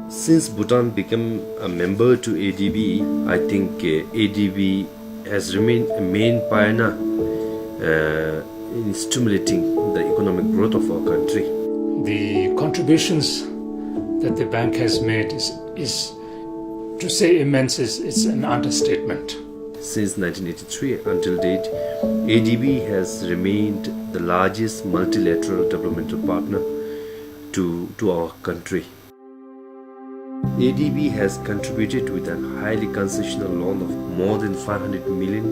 Since Bhutan became a member to ADB, I think ADB has remained a main pioneer in stimulating the economic growth of our country. The contributions that the bank has made is to say immense, it's an understatement. Since 1983 until date, ADB has remained the largest multilateral developmental partner to our country. ADB has contributed with a highly concessional loan of more than $500 million,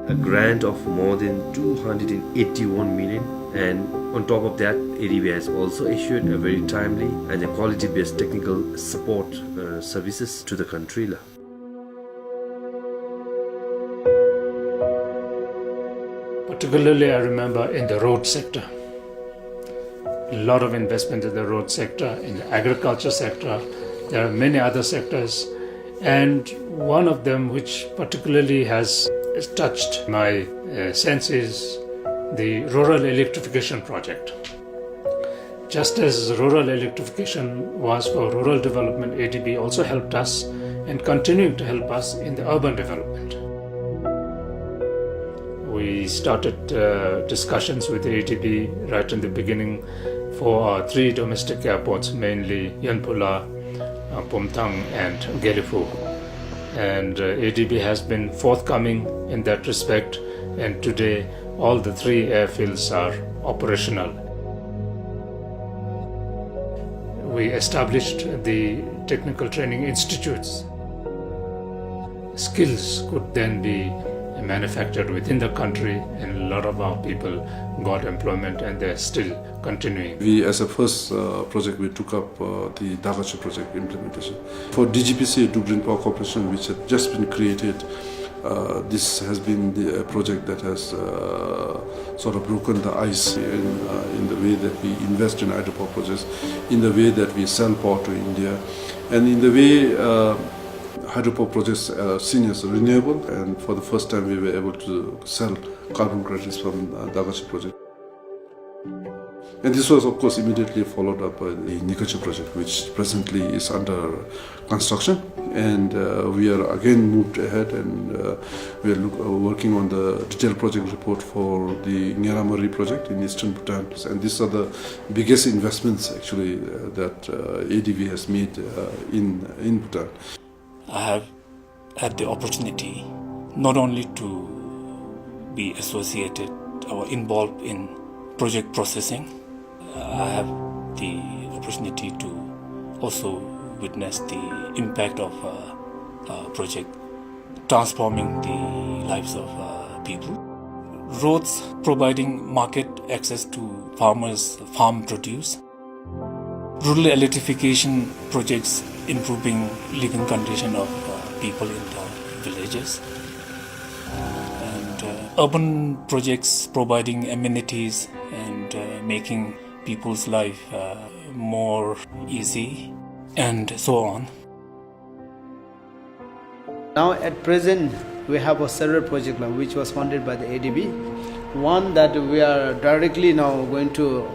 a grant of more than $281 million, and on top of that, ADB has also issued a very timely and a quality-based technical support services to the country. Particularly, I remember in the road sector, a lot of investment in the road sector, in the agriculture sector. There are many other sectors, and one of them which particularly has touched my sense is the rural electrification project. Just as rural electrification was for rural development, ADB also helped us and continuing to help us in the urban development. We started discussions with ADB right in the beginning for our 3 domestic airports, mainly Yanpula, Pumthang and Gelifu. And ADB has been forthcoming in that respect, and today all the 3 airfields are operational. We established the technical training institutes. Skills could then be manufactured within the country, and a lot of our people got employment, and they're still continuing. We, as a first project, we took up the Dagachi project implementation. For DGPC, Dublin Power Corporation, which had just been created, this has been the project that has sort of broken the ice in the way that we invest in hydropower projects, in the way that we sell power to India, and in the way hydropower projects are seen as renewable, and for the first time we were able to sell carbon credits from Dagachi project. And this was of course immediately followed up by the Nikachi project, which presently is under construction, and we are again moved ahead, and we are working on the detailed project report for the Nyaramari project in eastern Bhutan, and these are the biggest investments actually that ADB has made in Bhutan. I have had the opportunity not only to be associated or involved in project processing, I have the opportunity to also witness the impact of a project transforming the lives of people. Roads providing market access to farmers' farm produce. Rural electrification projects improving living condition of people in the villages, and urban projects providing amenities and making people's life more easy, and so on. Now at present we have a several project which was funded by the ADB. One that we are directly now going to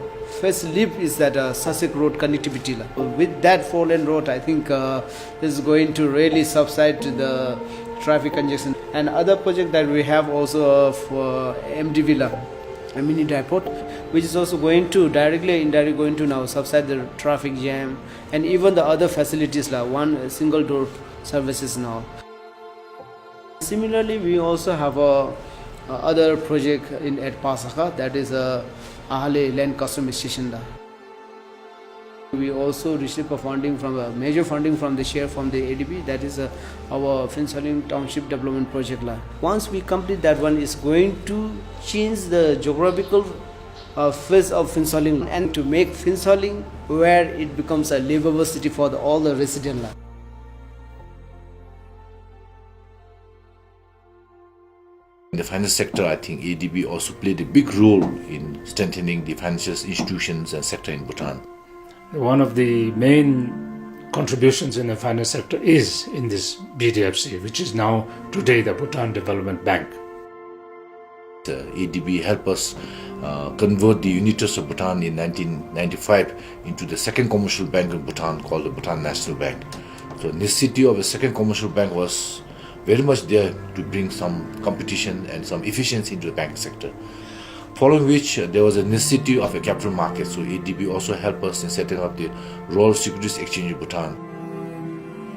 first leap is that Sasek road connectivity. With that 4-lane road, I think this is going to really subside the traffic congestion. And other project that we have also for MDV, a mini depot, which is also going to directly or indirectly going to now subside the traffic jam, and even the other facilities like one single door services now. Similarly, we also have a other project at Pasaka, that is a Ahale land custom station. We also received a major funding from the share from the ADB, that is our Finsaling Township Development Project. Once we complete that one, is going to change the geographical face of Finsaling and to make Finsaling where it becomes a livable city for all the residents. In the finance sector, I think ADB also played a big role in strengthening the financial institutions and sector in Bhutan. One of the main contributions in the finance sector is in this BDFC, which is now today the Bhutan Development Bank. The ADB helped us convert the Unit Trust of Bhutan in 1995 into the second commercial bank in Bhutan called the Bhutan National Bank. So necessity of a second commercial bank was very much there to bring some competition and some efficiency into the banking sector. Following which, there was a necessity of a capital market. So ADB also helped us in setting up the Royal Securities Exchange in Bhutan.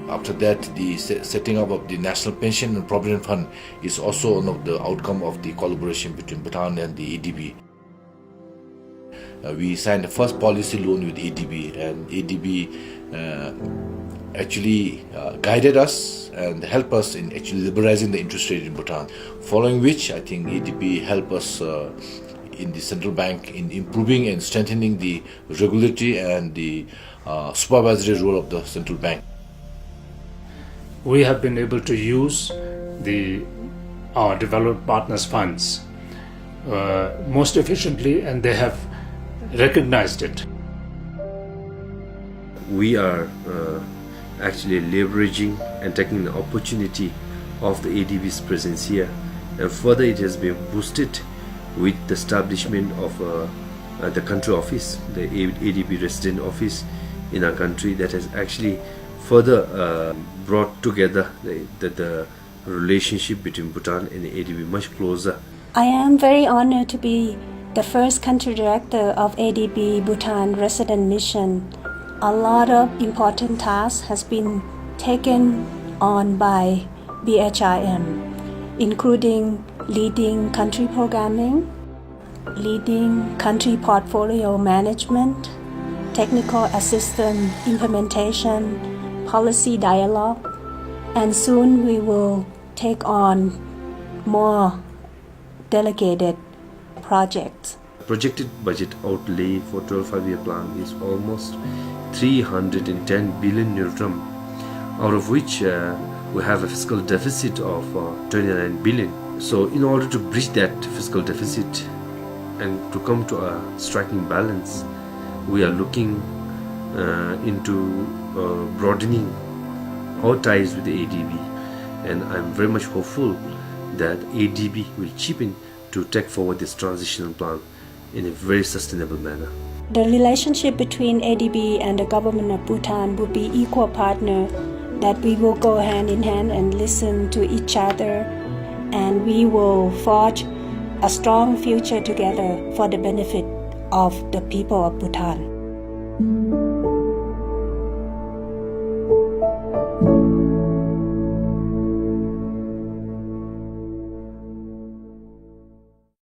After that, the setting up of the National Pension and Provident Fund is also one of the outcome of the collaboration between Bhutan and the ADB. We signed the first policy loan with ADB, and ADB actually guided us and helped us in actually liberalizing the interest rate in Bhutan. Following which, I think ADB helped us in the central bank in improving and strengthening the regulatory and the supervisory role of the central bank. We have been able to use our developed partners' funds most efficiently, and they have recognized it. We are actually leveraging and taking the opportunity of the ADB's presence here, and further it has been boosted with the establishment of the country office, the ADB resident office in our country, that has actually further brought together the relationship between Bhutan and the ADB much closer. I am very honored to be the first country director of ADB Bhutan Resident Mission. A lot of important tasks has been taken on by BHRM, including leading country programming, leading country portfolio management, technical assistance implementation, policy dialogue, and soon we will take on more delegated projects. Projected budget outlay for 12-5-year plan is almost 310 billion niltrum, out of which we have a fiscal deficit of 29 billion. So in order to bridge that fiscal deficit and to come to a striking balance, we are looking into broadening our ties with the ADB, and I'm very much hopeful that ADB will chip in to take forward this transitional plan in a very sustainable manner. The relationship between ADB and the government of Bhutan will be equal partner, that we will go hand in hand and listen to each other, and we will forge a strong future together for the benefit of the people of Bhutan.